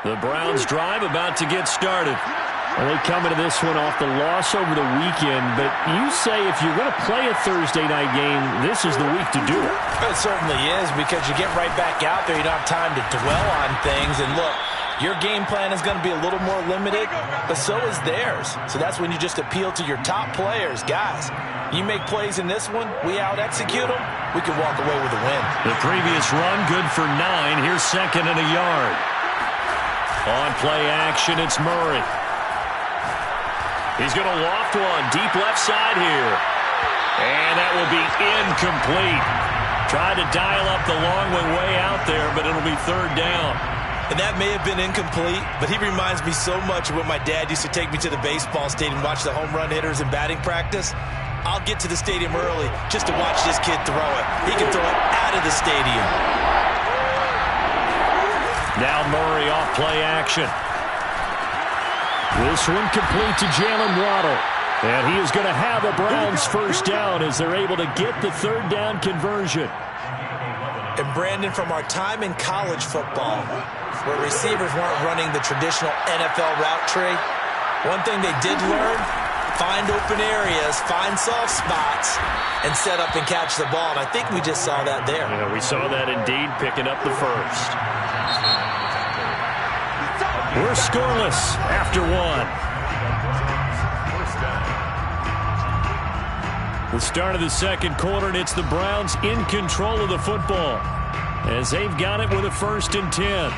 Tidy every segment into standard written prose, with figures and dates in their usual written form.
The Browns drive about to get started. Well, they come into this one off the loss over the weekend, but you say if you're going to play a Thursday night game, this is the week to do it. It certainly is, because you get right back out there. You don't have time to dwell on things. And look, your game plan is going to be a little more limited, but so is theirs. So that's when you just appeal to your top players. Guys, you make plays in this one, we out-execute them, we can walk away with a win. The previous run, good for 9. Here's 2nd and a yard. On play action, it's Murray. He's going to loft one deep left side here. And that will be incomplete. Tried to dial up the long way out there, but it'll be 3rd down. And that may have been incomplete, but he reminds me so much of when my dad used to take me to the baseball stadium and watch the home run hitters in batting practice. I'll get to the stadium early just to watch this kid throw it. He can throw it out of the stadium. Now Murray off play action. This one complete to Jalen Waddle. And he is going to have a Browns first down as they're able to get the 3rd down conversion. And Brandon, from our time in college football, where receivers weren't running the traditional NFL route tree, one thing they did learn, find open areas, find soft spots, and set up and catch the ball. And I think we just saw that there. Yeah, we saw that indeed, picking up the first. We're scoreless after 1. The start of the 2nd quarter, and it's the Browns in control of the football as they've got it with a 1st and 10.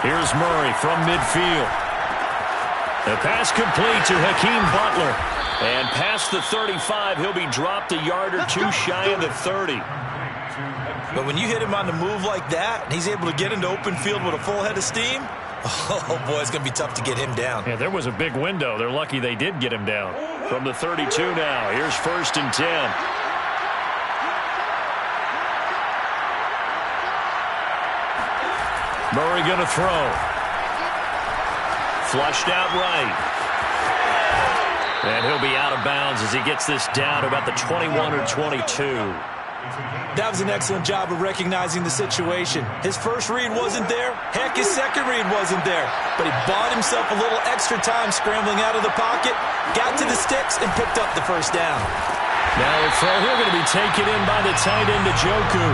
Here's Murray from midfield. The pass complete to Hakeem Butler. And past the 35, he'll be dropped a yard or 2 shy of the 30. But when you hit him on the move like that, and he's able to get into open field with a full head of steam, oh, boy, it's going to be tough to get him down. Yeah, there was a big window. They're lucky they did get him down. From the 32 now, here's 1st and 10. Murray going to throw. Flushed out right. And he'll be out of bounds as he gets this down to about the 21 or 22. That was an excellent job of recognizing the situation. His first read wasn't there. Heck, his second read wasn't there. But he bought himself a little extra time scrambling out of the pocket, got to the sticks, and picked up the first down. Now the throw here going to be taken in by the tight end, Njoku.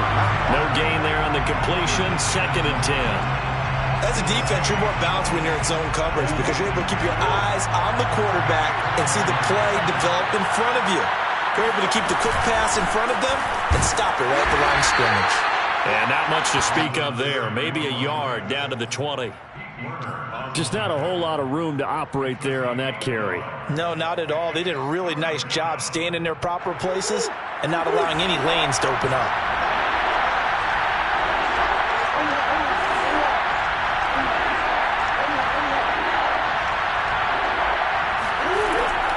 No gain there on the completion. 2nd and 10. As a defense, you're more balanced when you're in zone coverage because you're able to keep your eyes on the quarterback and see the play develop in front of you. You're able to keep the quick pass in front of them and stop it right at the line of scrimmage. And not much to speak of there. Maybe a yard down to the 20. Just not a whole lot of room to operate there on that carry. No, not at all. They did a really nice job staying in their proper places and not allowing any lanes to open up.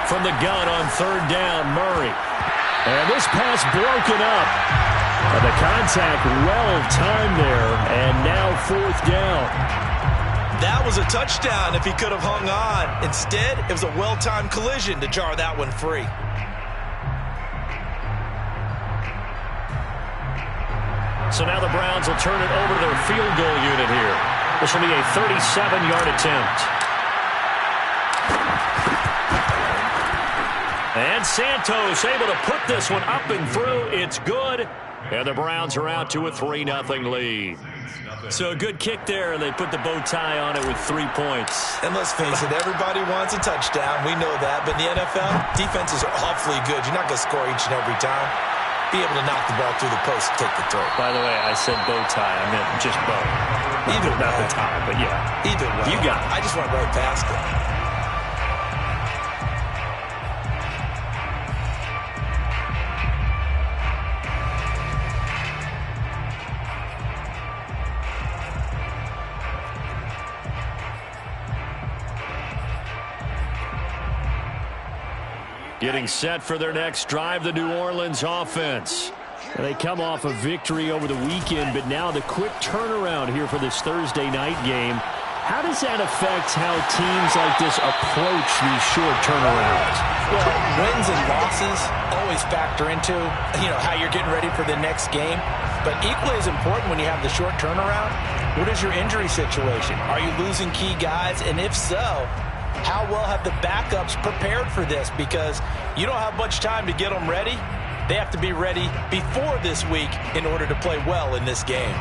From the gun on 3rd down, Murray. And this pass broken up. And the contact well-timed there, and now 4th down. That was a touchdown if he could have hung on. Instead, it was a well-timed collision to jar that one free. So now the Browns will turn it over to their field goal unit here. This will be a 37-yard attempt. And Santos able to put this one up and through. It's good. And the Browns are out to a 3-0 lead. So a good kick there, and they put the bow tie on it with 3 points. And let's face it, everybody wants a touchdown. We know that. But in the NFL, defenses are awfully good. You're not going to score each and every time. Be able to knock the ball through the post and take the throw. By the way, I said bow tie. I meant just bow. Either way. Not the tie, but yeah. Either way. You got it. I just went right past it. Getting set for their next drive, the New Orleans offense. They come off a victory over the weekend, but now the quick turnaround here for this Thursday night game. How does that affect how teams like this approach these short turnarounds? Well, wins and losses always factor into, how you're getting ready for the next game. But equally as important when you have the short turnaround, what is your injury situation? Are you losing key guys? And if so, how well have the backups prepared for this? Because you don't have much time to get them ready. They have to be ready before this week in order to play well in this game.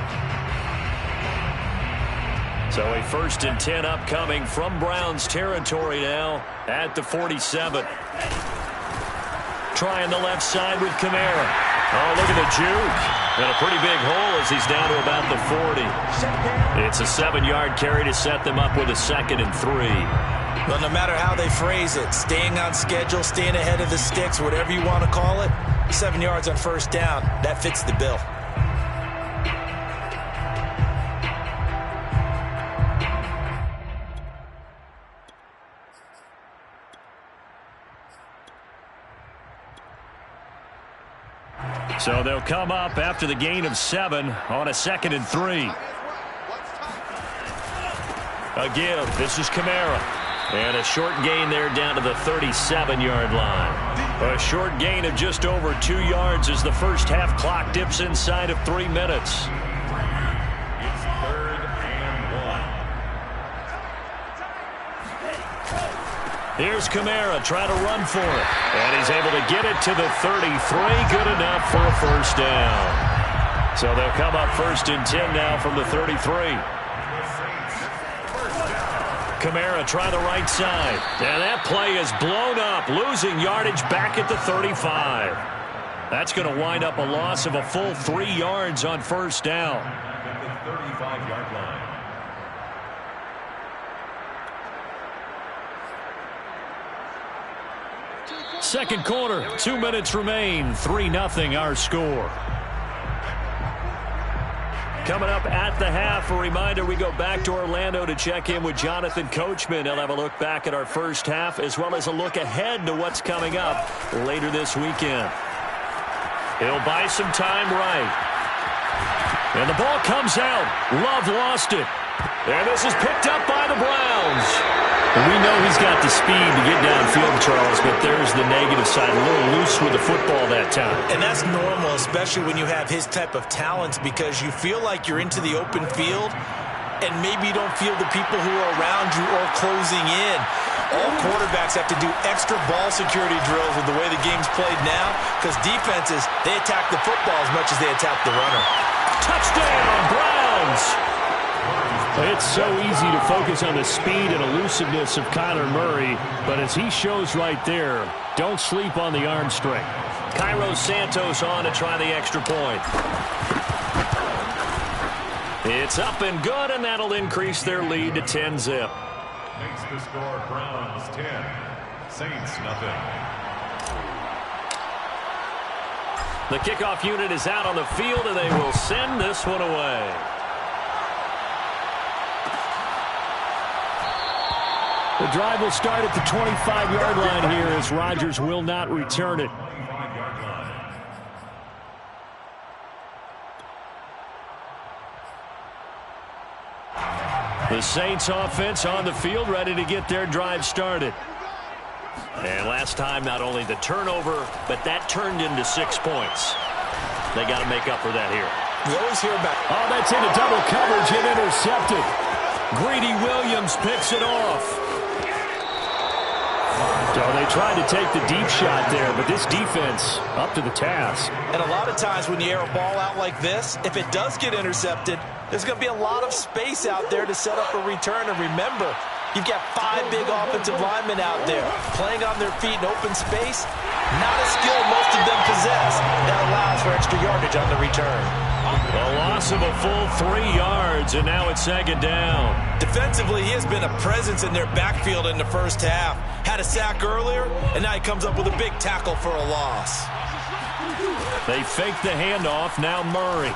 So a 1st and 10 upcoming from Browns territory now at the 47. Trying the left side with Kamara. Oh, look at the juke. And a pretty big hole as he's down to about the 40. It's a 7-yard carry to set them up with a 2nd and 3. Well, no matter how they phrase it, staying on schedule, staying ahead of the sticks, whatever you want to call it, 7 yards on 1st down, that fits the bill. So they'll come up after the gain of 7 on a 2nd and 3. A give. This is Kamara. And a short gain there down to the 37-yard line. A short gain of just over 2 yards as the first half clock dips inside of 3 minutes. It's 3rd and 1. Here's Kamara trying to run for it. And he's able to get it to the 33. Good enough for a 1st down. So they'll come up 1st and 10 now from the 33. Kamara try the right side. And that play is blown up, losing yardage back at the 35. That's going to wind up a loss of a full 3 yards on 1st down. At the 35-yard line. Second quarter, 2 minutes remain. 3-0 our score. Coming up at the half, a reminder we go back to Orlando to check in with Jonathan Coachman. He'll have a look back at our first half as well as a look ahead to what's coming up later this weekend. He'll buy some time right. And the ball comes out. Love lost it. And this is picked up by the Browns. And we know he's got the speed to get downfield, Charles, but there's the negative side. A little loose with the football that time. And that's normal, especially when you have his type of talents, because you feel like you're into the open field and maybe you don't feel the people who are around you or closing in. All quarterbacks have to do extra ball security drills with the way the game's played now, because defenses, they attack the football as much as they attack the runner. Touchdown, Browns! It's so easy to focus on the speed and elusiveness of Kyler Murray, but as he shows right there, don't sleep on the arm strength. Cairo Santos on to try the extra point. It's up and good, and that'll increase their lead to 10-zip. Makes the score Browns 10, Saints nothing. The kickoff unit is out on the field, and they will send this one away. The drive will start at the 25-yard line here as Rodgers will not return it. The Saints offense on the field, ready to get their drive started. And last time, not only the turnover, but that turned into 6 points. They got to make up for that here. We always hear about... Oh, that's into double coverage and intercepted. Greedy Williams picks it off. So they tried to take the deep shot there, but this defense up to the task. And a lot of times when you air a ball out like this, if it does get intercepted, there's going to be a lot of space out there to set up a return. And remember, you've got 5 big offensive linemen out there playing on their feet in open space. Not a skill most of them possess. That allows for extra yardage on the return. A loss of a full 3 yards, and now it's 2nd down. Defensively, he has been a presence in their backfield in the first half. Had a sack earlier, and now he comes up with a big tackle for a loss. They fake the handoff. Now Murray.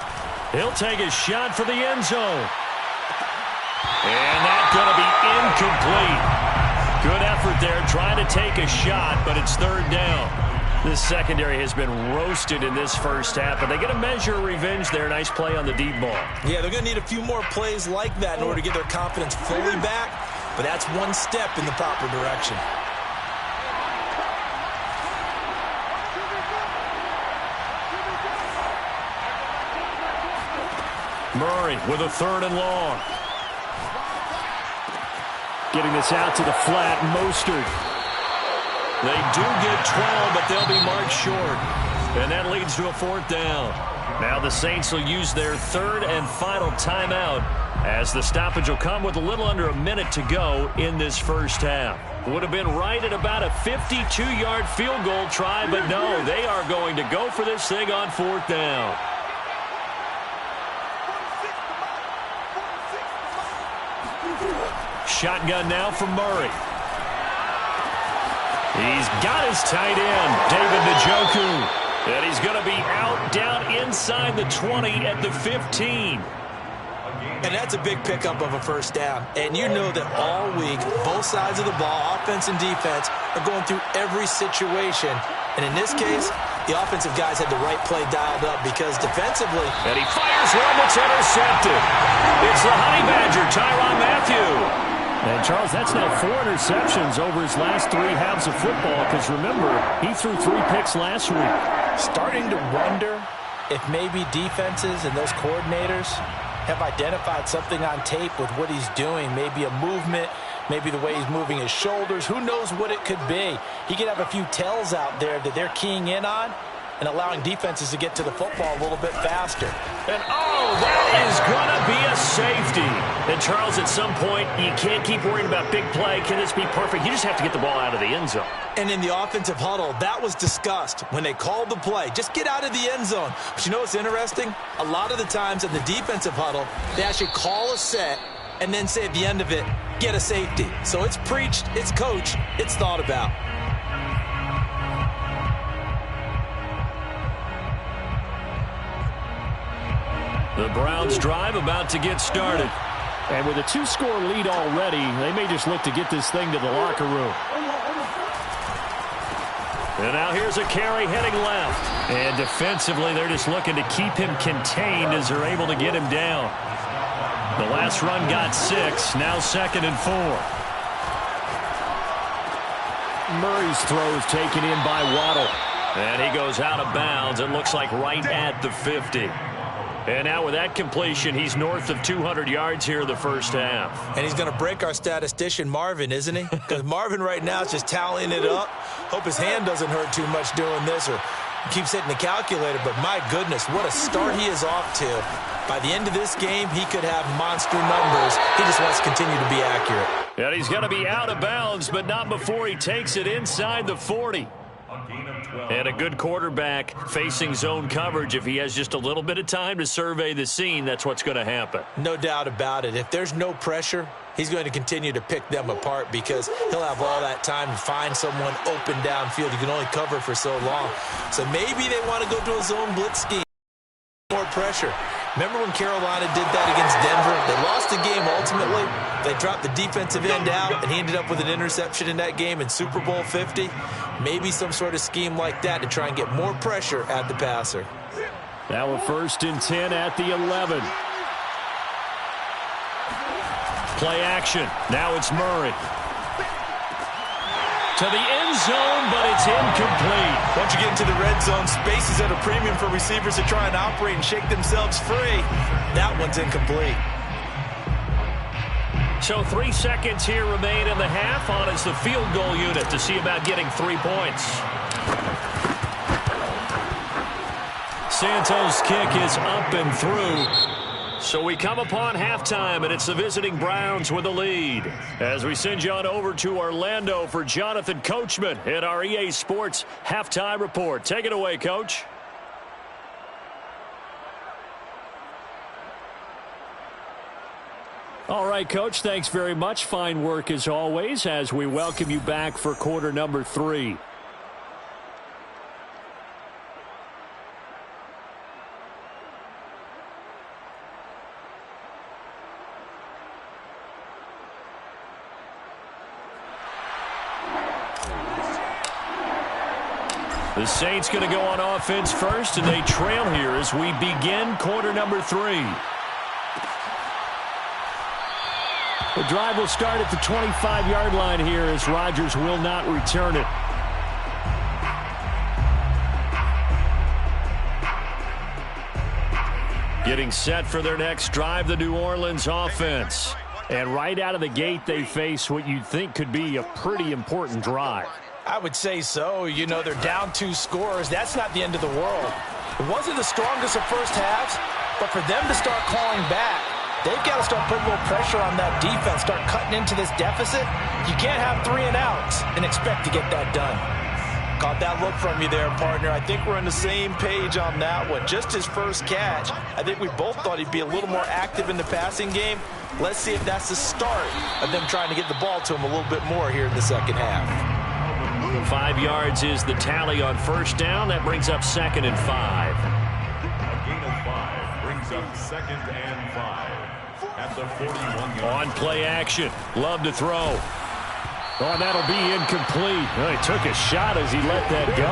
He'll take a shot for the end zone. And that's going to be incomplete. Good effort there trying to take a shot, but it's 3rd down. This secondary has been roasted in this first half, but they get a measure of revenge there. Nice play on the deep ball. Yeah, they're going to need a few more plays like that in order to get their confidence fully back, but that's one step in the proper direction. Murray with a 3rd and long. Getting this out to the flat, Mostert. They do get 12, but they'll be marked short. And that leads to a 4th down. Now the Saints will use their 3rd and final timeout as the stoppage will come with a little under a minute to go in this first half. Would have been right at about a 52-yard field goal try, but no, they are going to go for this thing on 4th down. Shotgun now from Murray. He's got his tight end, David Njoku. And he's going to be out down inside the 20 at the 15. And that's a big pickup of a 1st down. And you know that all week, both sides of the ball, offense and defense, are going through every situation. And in this case, the offensive guys had the right play dialed up because defensively... And he fires one that's intercepted. It's the Honey Badger, Tyrann Mathieu. And, Charles, that's now 4 interceptions over his last 3 halves of football because, remember, he threw 3 picks last week. Starting to wonder if maybe defenses and those coordinators have identified something on tape with what he's doing. Maybe a movement, maybe the way he's moving his shoulders. Who knows what it could be? He could have a few tells out there that they're keying in on and allowing defenses to get to the football a little bit faster. And, oh, that is going to be a safety. And, Charles, at some point, you can't keep worrying about big play. Can this be perfect? You just have to get the ball out of the end zone. And in the offensive huddle, that was discussed when they called the play. Just get out of the end zone. But you know what's interesting? A lot of the times in the defensive huddle, they actually call a set and then say at the end of it, get a safety. So it's preached, it's coached, it's thought about. The Browns drive about to get started. And with a 2-score lead already, they may just look to get this thing to the locker room. And now here's a carry heading left. And defensively, they're just looking to keep him contained as they're able to get him down. The last run got 6, now 2nd and 4. Murray's throw is taken in by Waddle. And he goes out of bounds. It looks like right at the 50. And now with that completion, he's north of 200 yards here in the first half. And he's going to break our statistician, Marvin, isn't he? Because Marvin right now is just tallying it up. Hope his hand doesn't hurt too much doing this or keeps hitting the calculator. But my goodness, what a start he is off to. By the end of this game, he could have monster numbers. He just wants to continue to be accurate. And he's going to be out of bounds, but not before he takes it inside the 40. And a good quarterback facing zone coverage. If he has just a little bit of time to survey the scene, that's what's going to happen. No doubt about it. If there's no pressure, he's going to continue to pick them apart because he'll have all that time to find someone open downfield. You can only cover for so long. So maybe they want to go to a zone blitz scheme. More pressure. Remember when Carolina did that against Denver? They lost the game ultimately. They dropped the defensive end out, and he ended up with an interception in that game in Super Bowl 50. Maybe some sort of scheme like that to try and get more pressure at the passer. Now a 1st and 10 at the 11. Play action. Now it's Murray. To the end zone, but it's incomplete. Once you get into the red zone, space is at a premium for receivers to try and operate and shake themselves free. That one's incomplete. So 3 seconds here remain in the half on as the field goal unit to see about getting 3 points. Santos' kick is up and through. So we come upon halftime, and it's the visiting Browns with the lead. As we send you on over to Orlando for Jonathan Coachman in our EA Sports Halftime Report. Take it away, Coach. All right, Coach, thanks very much. Fine work as always as we welcome you back for quarter number 3. The Saints going to go on offense first, and they trail here as we begin quarter number 3. The drive will start at the 25-yard line here as Rodgers will not return it. Getting set for their next drive, the New Orleans offense. And right out of the gate, they face what you'd think could be a pretty important drive. I would say so. You know, they're down 2 scores. That's not the end of the world. It wasn't the strongest of first halves, but for them to start clawing back, they've got to start putting a little pressure on that defense, start cutting into this deficit. You can't have 3 and outs and expect to get that done. Caught that look from you there, partner. I think we're on the same page on that one. Just his first catch, I think we both thought he'd be a little more active in the passing game. Let's see if that's the start of them trying to get the ball to him a little bit more here in the second half. 5 yards is the tally on first down. That brings up 2nd and 5. A gain of 5 brings up 2nd and 5 at the 41-yard line. On play action. Love to throw. Oh, and that'll be incomplete. Well, he took a shot as he let that go.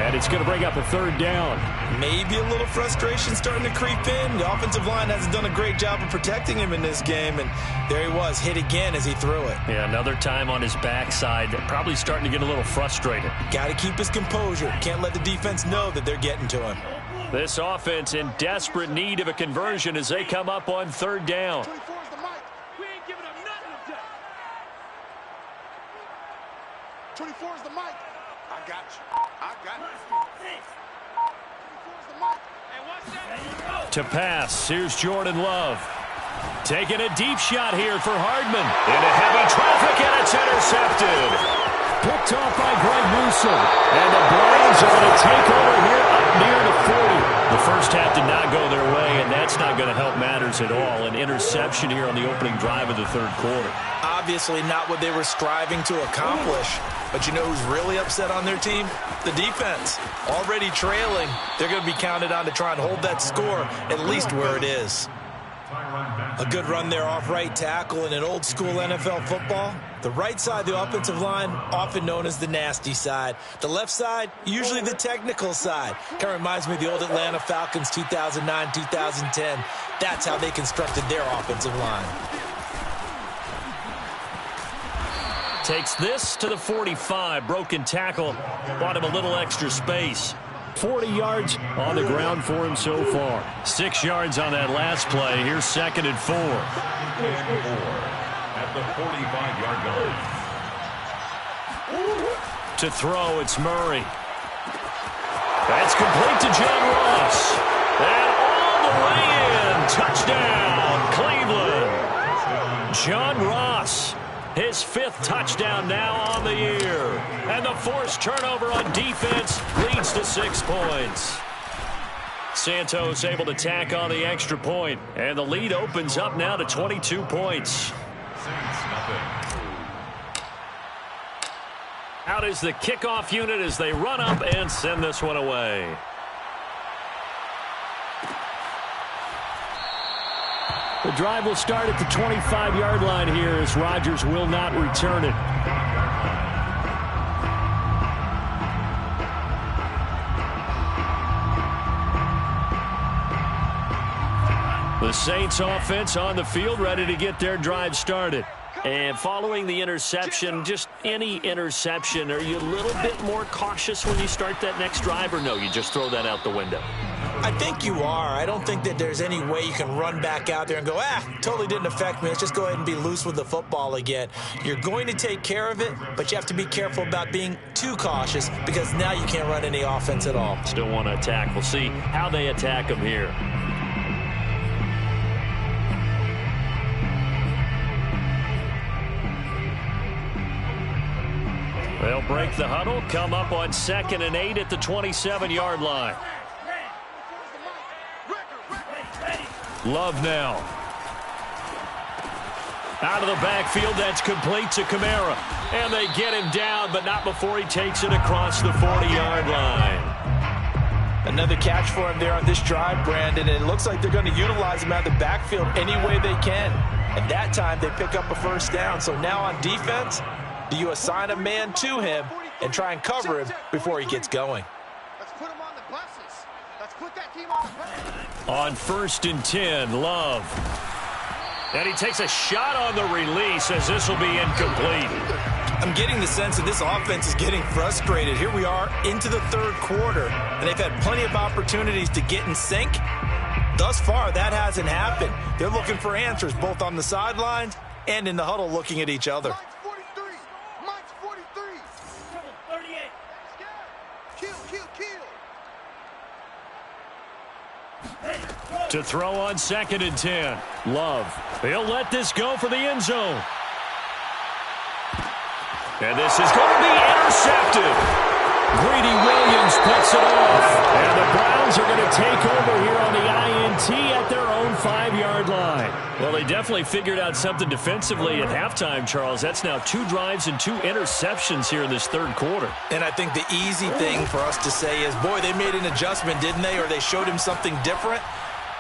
And it's going to bring up a 3rd down. Maybe a little frustration starting to creep in. The offensive line hasn't done a great job of protecting him in this game. And there he was, hit again as he threw it. Yeah, another time on his backside. Probably starting to get a little frustrated. Got to keep his composure. Can't let the defense know that they're getting to him. This offense in desperate need of a conversion as they come up on 3rd down. 24 is the mic. I got you. I got you. 24 is the mic. To pass, here's Jordan Love. Taking a deep shot here for Hardman. Into heavy traffic, and it's intercepted. Picked off by Greg Newsom. And the Browns are going to take over here up near the 40. The first half did not go their way, and that's not going to help matters at all. An interception here on the opening drive of the 3rd quarter. Obviously not what they were striving to accomplish. But you know who's really upset on their team? The defense. Already trailing. They're going to be counted on to try and hold that score at least where it is. A good run there off right tackle in an old school NFL football. The right side, the offensive line, often known as the nasty side. The left side, usually the technical side. Kind of reminds me of the old Atlanta Falcons 2009, 2010. That's how they constructed their offensive line. Takes this to the 45. Broken tackle. Bought him a little extra space. 40 yards on the ground for him so far. 6 yards on that last play. Here's 2nd and 4. And 4 at the 45-yard line. To throw, it's Murray. That's complete to John Ross. And all the way in. Touchdown, Cleveland. John Ross. His 5th touchdown now on the year. And the forced turnover on defense leads to 6 points. Santos able to tack on the extra point. And the lead opens up now to 22 points. Saints nothing. Out is the kickoff unit as they run up and send this one away. The drive will start at the 25-yard line here as Rodgers will not return it. The Saints offense on the field ready to get their drive started. And following the interception, just any interception, are you a little bit more cautious when you start that next drive, or no, you just throw that out the window? I think you are. I don't think that there's any way you can run back out there and go, totally didn't affect me. Let's just go ahead and be loose with the football again. You're going to take care of it, but you have to be careful about being too cautious because now you can't run any offense at all. Still want to attack. We'll see how they attack them here. They'll break the huddle, come up on 2nd and 8 at the 27-yard line. Love now. Out of the backfield, that's complete to Kamara. And they get him down, but not before he takes it across the 40-yard line. Another catch for him there on this drive, Brandon. And it looks like they're going to utilize him out of the backfield any way they can. And that time, they pick up a first down. So now on defense, do you assign a man to him, and try and cover him before he gets going. Let's put him on the buses. Let's put that team on the buses. On 1st and 10, Love. And he takes a shot on the release as this will be incomplete. I'm getting the sense that this offense is getting frustrated. Here we are into the third quarter, and they've had plenty of opportunities to get in sync. Thus far, that hasn't happened. They're looking for answers both on the sidelines and in the huddle looking at each other. Mike's 43. Mike's 43. 38. Kill. To throw on 2nd and 10. Love. He'll let this go for the end zone. And this is going to be intercepted. Greedy Williams puts it off. And the Browns are going to take over here on the INT at their own 5-yard line. Well, they definitely figured out something defensively at halftime, Charles. That's now 2 drives and 2 interceptions here in this third quarter. And I think the easy thing for us to say is, boy, they made an adjustment, didn't they? Or they showed him something different.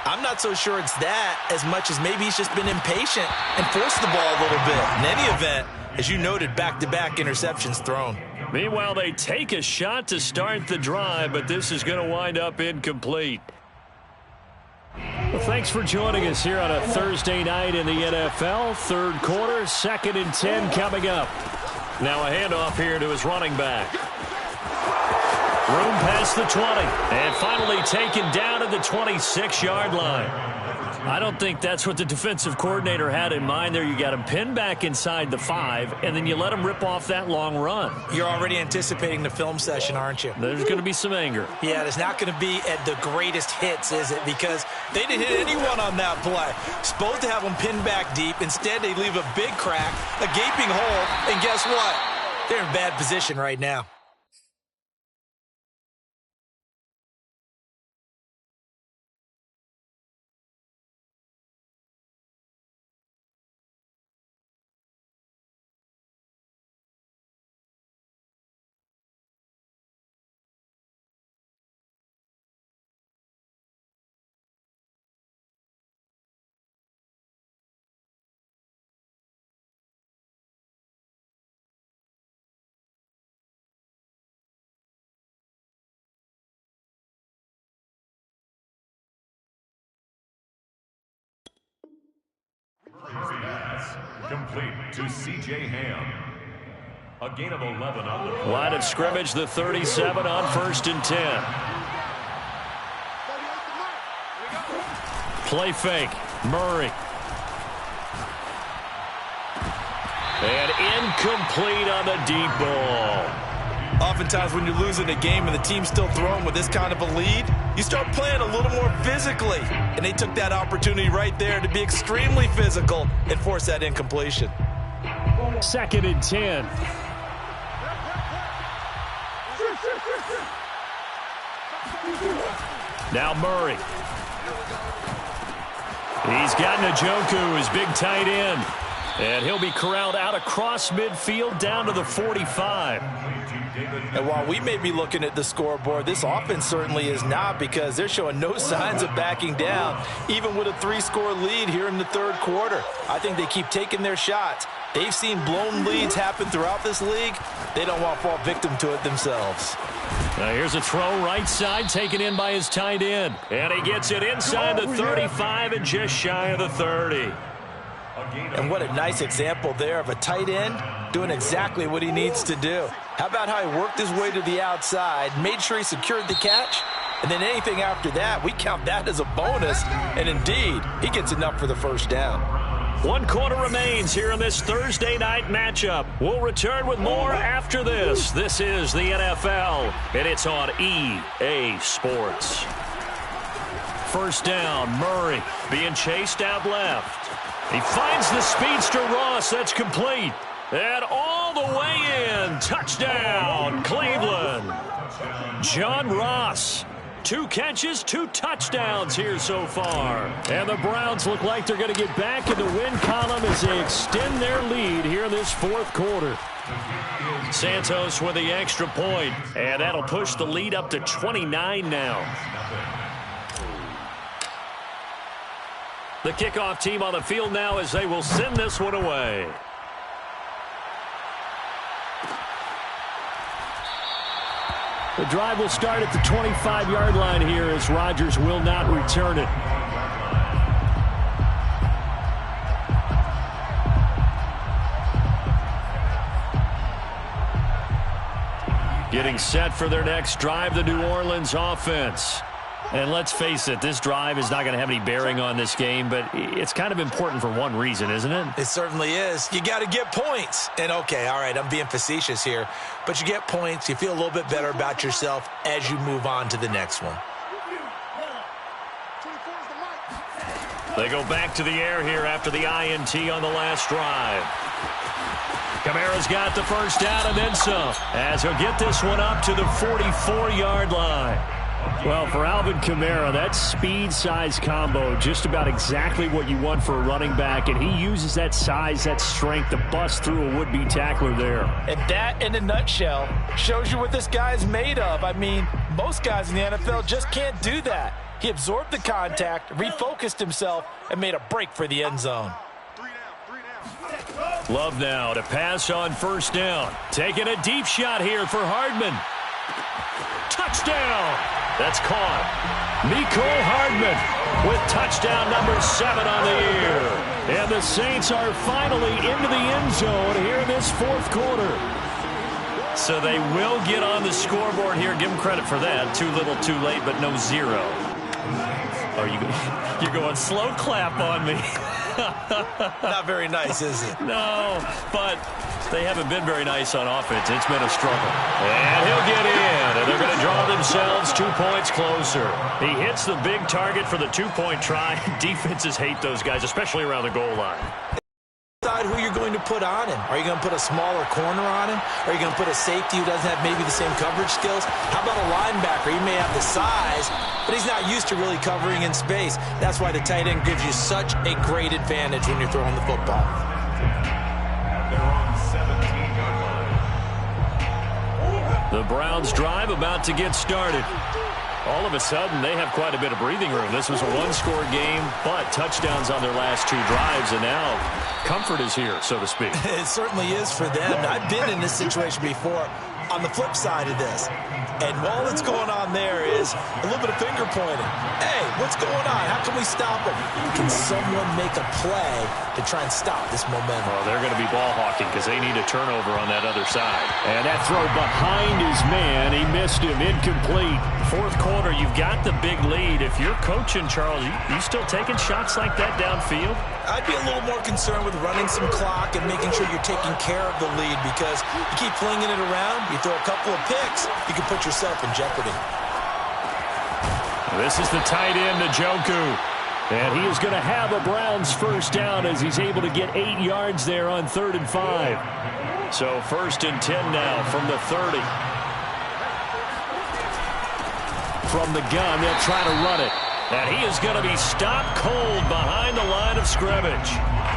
I'm not so sure it's that as much as maybe he's just been impatient and forced the ball a little bit. In any event, as you noted, back-to-back interceptions thrown. Meanwhile, they take a shot to start the drive, but this is going to wind up incomplete. Well, thanks for joining us here on a Thursday night in the NFL. Third quarter, 2nd and 10 coming up. Now a handoff here to his running back. Room past the 20, and finally taken down at the 26-yard line. I don't think that's what the defensive coordinator had in mind there. You got him pinned back inside the 5, and then you let him rip off that long run. You're already anticipating the film session, aren't you? There's going to be some anger. Yeah, it's not going to be at the greatest hits, is it? Because they didn't hit anyone on that play. Supposed to have them pinned back deep. Instead, they leave a big crack, a gaping hole, and guess what? They're in bad position right now. Pass complete to C.J. Ham. A gain of 11 on the play. Line of scrimmage, the 37 on 1st and 10. Play fake. Murray. And incomplete on the deep ball. Oftentimes when you're losing a game and the team's still throwing with this kind of a lead, you start playing a little more physically. And they took that opportunity right there to be extremely physical and force that incompletion. 2nd and 10. Now Murray. He's got Njoku, his big tight end. And he'll be corralled out across midfield down to the 45. And while we may be looking at the scoreboard, this offense certainly is not, because they're showing no signs of backing down, even with a 3-score lead here in the third quarter. I think they keep taking their shots. They've seen blown leads happen throughout this league. They don't want to fall victim to it themselves. Now here's a throw right side taken in by his tight end. And he gets it inside the 35 and just shy of the 30. And what a nice example there of a tight end doing exactly what he needs to do. How about how he worked his way to the outside, made sure he secured the catch, and then anything after that, we count that as a bonus. And indeed, he gets enough for the first down. 1 quarter remains here in this Thursday night matchup. We'll return with more after this. This is the NFL, and it's on EA Sports. First down, Murray being chased out left. He finds the speedster Ross. That's complete. And all the way in. Touchdown, Cleveland. John Ross. 2 catches, 2 touchdowns here so far. And the Browns look like they're going to get back in the win column as they extend their lead here in this fourth quarter. Santos with the extra point, and that'll push the lead up to 29 now. The kickoff team on the field now as they will send this one away. The drive will start at the 25-yard line here as Rodgers will not return it. Getting set for their next drive, the New Orleans offense. And let's face it, this drive is not going to have any bearing on this game, but it's kind of important for one reason, isn't it? It certainly is. You got to get points. And, okay, all right, I'm being facetious here, but you get points. You feel a little bit better about yourself as you move on to the next one. They go back to the air here after the INT on the last drive. Kamara's got the first down and then some, as he'll get this one up to the 44-yard line. Well, for Alvin Kamara, that speed-size combo, just about exactly what you want for a running back, and he uses that size, that strength to bust through a would-be tackler there. And that, in a nutshell, shows you what this guy's made of. I mean, most guys in the NFL just can't do that. He absorbed the contact, refocused himself, and made a break for the end zone. Love now to pass on first down. Taking a deep shot here for Hardman. Touchdown! That's caught. Mecole Hardman with touchdown number 7 on the year. And the Saints are finally into the end zone here in this fourth quarter. So they will get on the scoreboard here. Give them credit for that. Too little, too late, but no zero. You're going slow clap on me. Not very nice, is it? No, but they haven't been very nice on offense. It's been a struggle. And he'll get in, and they're going to draw themselves 2 points closer. He hits the big target for the two-point try. Defenses hate those guys, especially around the goal line. Decide who you're going to put on him. Are you going to put a smaller corner on him? Are you going to put a safety who doesn't have maybe the same coverage skills? How about a linebacker? He may have the size, but he's not used to really covering in space. That's why the tight end gives you such a great advantage when you're throwing the football. They're on 17-yard line. The Browns drive about to get started. All of a sudden, they have quite a bit of breathing room. This was a one-score game, but touchdowns on their last 2 drives, and now comfort is here, so to speak. It certainly is for them. I've been in this situation before on the flip side of this. And while it's going on there is a little bit of finger pointing. Hey, what's going on? How can we stop them? Can someone make a play to try and stop this momentum? Well, they're going to be ball hawking because they need a turnover on that other side. And that throw behind his man, he missed him, incomplete. Fourth quarter, you've got the big lead. If you're coaching, Charles, you still taking shots like that downfield? I'd be a little more concerned with running some clock and making sure you're taking care of the lead, because you keep flinging it around, you throw a couple of picks, you can put yourself in jeopardy. This is the tight end, Njoku. And he is going to have a Browns first down as he's able to get 8 yards there on 3rd and 5. So 1st and 10 now from the 30. From the gun, they'll try to run it. And he is going to be stopped cold behind the line of scrimmage.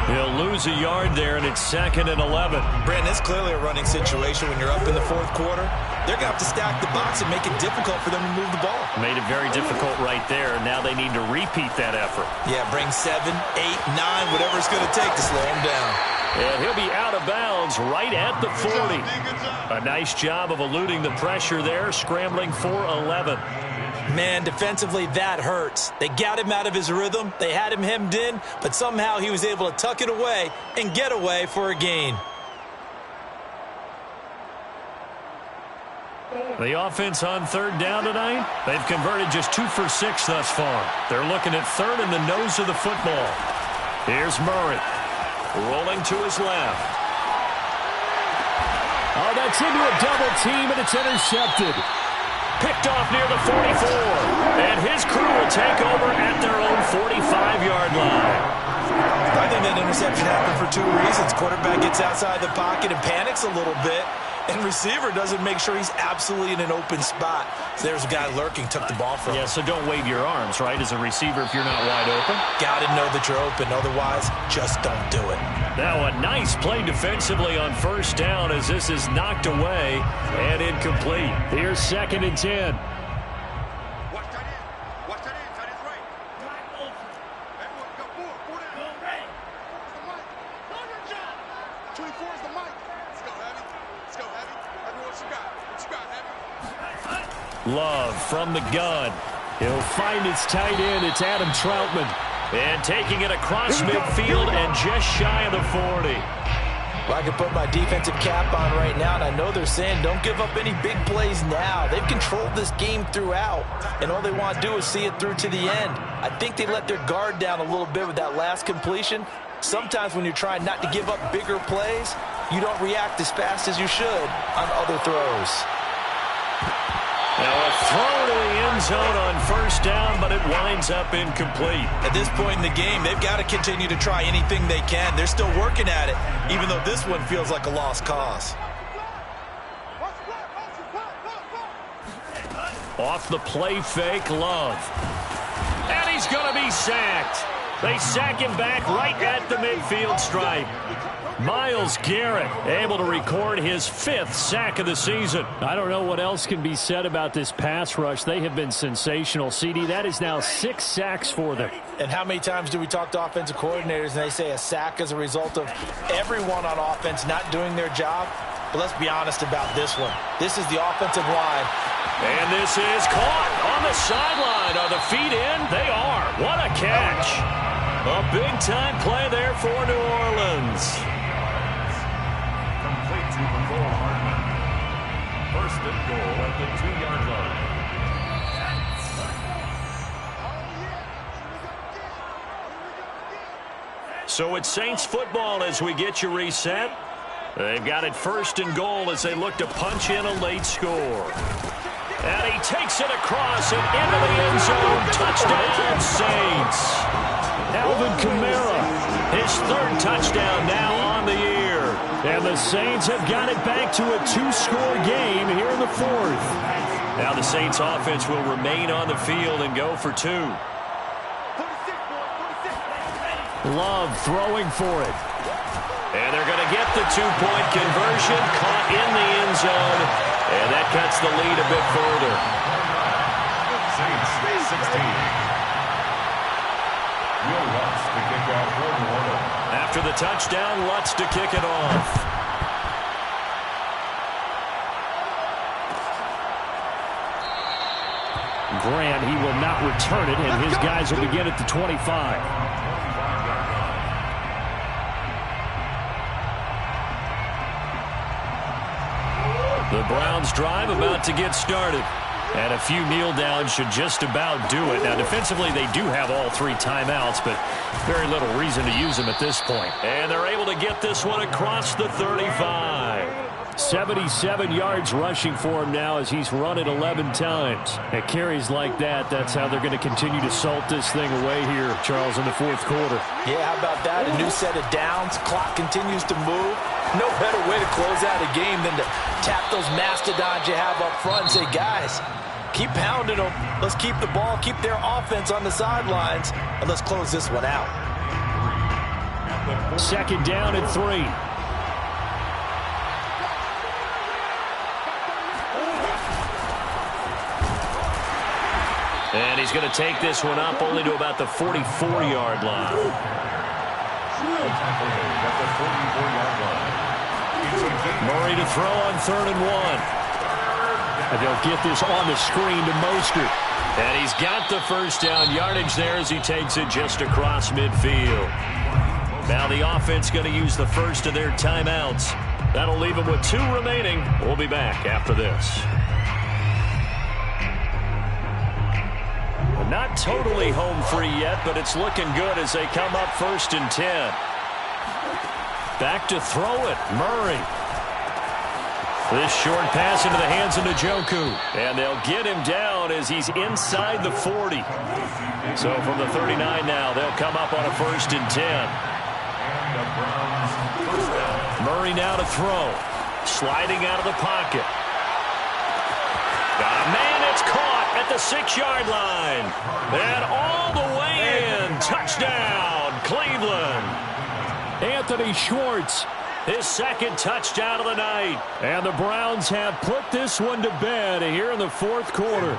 He'll lose a yard there, and it's 2nd and 11. Brandon, it's clearly a running situation when you're up in the fourth quarter. They're going to have to stack the box and make it difficult for them to move the ball. Made it very difficult right there. Now they need to repeat that effort. Yeah, bring 7, 8, 9, whatever it's going to take to slow him down. And he'll be out of bounds right at the 40. A nice job of eluding the pressure there, scrambling for 11. Man, defensively, that hurts. They got him out of his rhythm. They had him hemmed in, but somehow he was able to tuck it away and get away for a gain. The offense on 3rd down tonight, they've converted just 2 for 6 thus far. They're looking at 3rd in the nose of the football. Here's Murray, rolling to his left. Oh, that's into a double team, and it's intercepted. Picked off near the 44. And his crew will take over at their own 45-yard line. I think that interception happened for 2 reasons. Quarterback gets outside the pocket and panics a little bit, and receiver doesn't make sure he's absolutely in an open spot. So there's a guy lurking, took the ball from him. Yeah, so don't wave your arms, right, as a receiver if you're not wide open. Got to know that you're open. Otherwise, just don't do it. Now a nice play defensively on 1st down as this is knocked away and incomplete. Here's 2nd and 10. Watch that in. Watch that in. That is right. Everyone, go forward. Forward in. Go right. 24 is the mic. Let's go, Abby. Let's go, Heavy. Heavy, what you got? What you got, Heavy? Love from the gun. He'll find his tight end. It's Adam Troutman. And taking it across midfield and just shy of the 40. Well, I can put my defensive cap on right now, and I know they're saying don't give up any big plays now. They've controlled this game throughout, and all they want to do is see it through to the end. I think they let their guard down a little bit with that last completion. Sometimes when you're trying not to give up bigger plays, you don't react as fast as you should on other throws. Now a throw to the end zone on first down, but it winds up incomplete. At this point in the game, they've got to continue to try anything they can. They're still working at it, even though this one feels like a lost cause. Off the play fake, Love. And he's going to be sacked. They sack him back right at the midfield stripe. Myles Garrett able to record his 5th sack of the season. I don't know what else can be said about this pass rush. They have been sensational. CD, that is now 6 sacks for them. And how many times do we talk to offensive coordinators and they say a sack is a result of everyone on offense not doing their job? But let's be honest about this one. This is the offensive line. And this is caught on the sideline. Are the feet in? They are. What a catch. A big-time play there for New Orleans. Complete to Nicole Hardman. First and goal at the 2-yard line. So it's Saints football as we get you reset. They've got it first and goal as they look to punch in a late score. And he takes it across and into the end zone. Touchdown, Saints. Alvin Kamara, His 3rd touchdown now on the year. and the Saints have got it back to a 2-score game here in the 4th. Now the Saints offense will remain on the field and go for 2. Love throwing for it. And they're going to get the 2-point conversion, caught in the end zone, and that cuts the lead a bit further. Saints 16. Will Lutz to kick off for New Orleans. After the touchdown, Lutz to kick it off. Grant, he will not return it, and his guys will begin at the 25. The Browns drive about to get started. And a few kneel downs should just about do it. Now, defensively, they do have all 3 timeouts, but very little reason to use them at this point. And they're able to get this one across the 35. 77 yards rushing for him now as he's run it 11 times. At carries like that, that's how they're going to continue to salt this thing away here, Charles, in the 4th quarter. Yeah, how about that? A new set of downs. Clock continues to move. No better way to close out a game than to tap those mastodons you have up front and say, guys, keep pounding them. Let's keep the ball, keep their offense on the sidelines, and let's close this one out. 2nd down and 3. And he's going to take this one up only to about the 44-yard line. Murray to throw on 3rd and 1. And they'll get this on the screen to Mostert. And he's got the first down yardage there as he takes it just across midfield. Now the offense going to use the first of their timeouts. That'll leave them with 2 remaining. We'll be back after this. Not totally home free yet, but it's looking good as they come up 1st and 10. Back to throw it, Murray. This short pass into the hands of Njoku. And they'll get him down as he's inside the 40. So from the 39 now, they'll come up on a 1st and 10. Murray now to throw. Sliding out of the pocket. Got a man, it's caught at the 6-yard line. And all the way in. Touchdown, Cleveland. Anthony Schwartz, his 2nd touchdown of the night. and the Browns have put this one to bed here in the 4th quarter.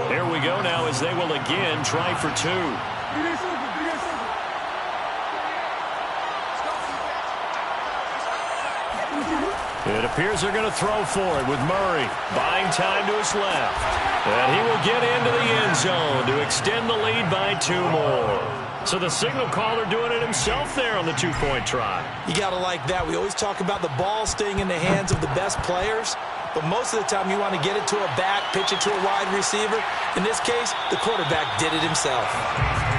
Here we go now as they will again try for 2. It appears they're going to throw for it with Murray buying time to his left. And he will get into the end zone to extend the lead by 2 more. So the signal caller doing it himself there on the 2-point try. You got to like that. We always talk about the ball staying in the hands of the best players, but most of the time you want to get it to a back, pitch it to a wide receiver. In this case, the quarterback did it himself.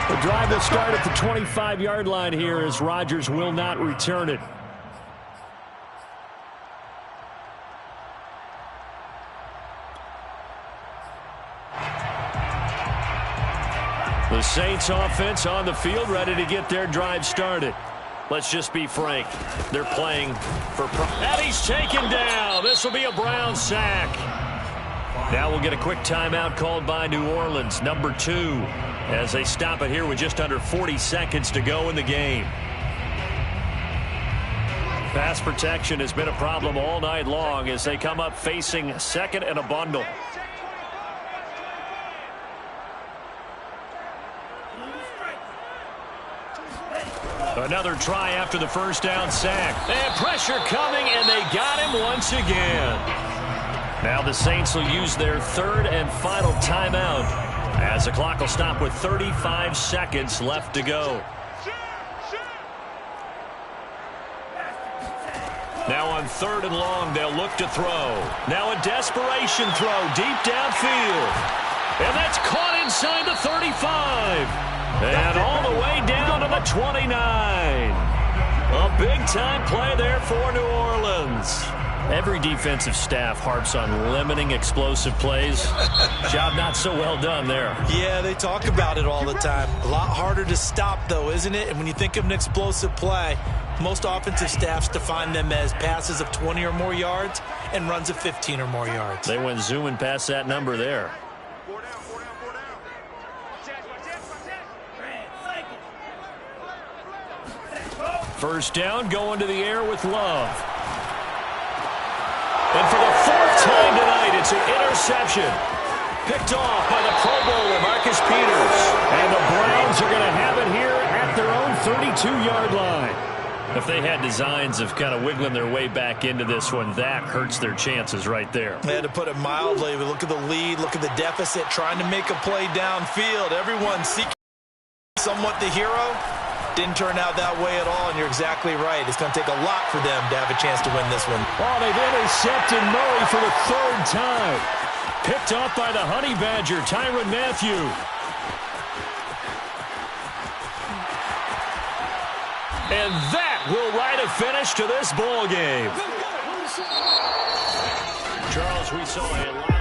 The drive will start at the 25-yard line here as Rodgers will not return it. The Saints offense on the field, ready to get their drive started. Let's just be frank. They're playing for... And he's taken down. This will be a Brown sack. Now we'll get a quick timeout called by New Orleans, number 2, as they stop it here with just under 40 seconds to go in the game. Pass protection has been a problem all night long as they come up facing second and a bundle. Another try after the first down sack. And pressure coming, and they got him once again. Now the Saints will use their 3rd and final timeout as the clock will stop with 35 seconds left to go. Now on 3rd and long, they'll look to throw. Now a desperation throw deep downfield. And that's caught inside the 35. And all the way down to the 29. A big-time play there for New Orleans. Every defensive staff harps on limiting explosive plays. Job not so well done there. Yeah, they talk about it all the time. A lot harder to stop, though, isn't it? And when you think of an explosive play, most offensive staffs define them as passes of 20 or more yards and runs of 15 or more yards. They went zooming past that number there. First down, going to the air with Love. And for the 4th time tonight, it's an interception. Picked off by the Pro Bowler, Marcus Peters. And the Browns are going to have it here at their own 32-yard line. If they had designs of kind of wiggling their way back into this one, that hurts their chances right there. They had to put it mildly. Look at the lead, look at the deficit, trying to make a play downfield. Everyone seeking somewhat the hero. Didn't turn out that way at all, and you're exactly right. It's going to take a lot for them to have a chance to win this one. Oh, they've intercepted Murray for the 3rd time. Picked off by the Honey Badger, Tyrann Mathieu. And that will write a finish to this ball game. Charles, we saw a lot.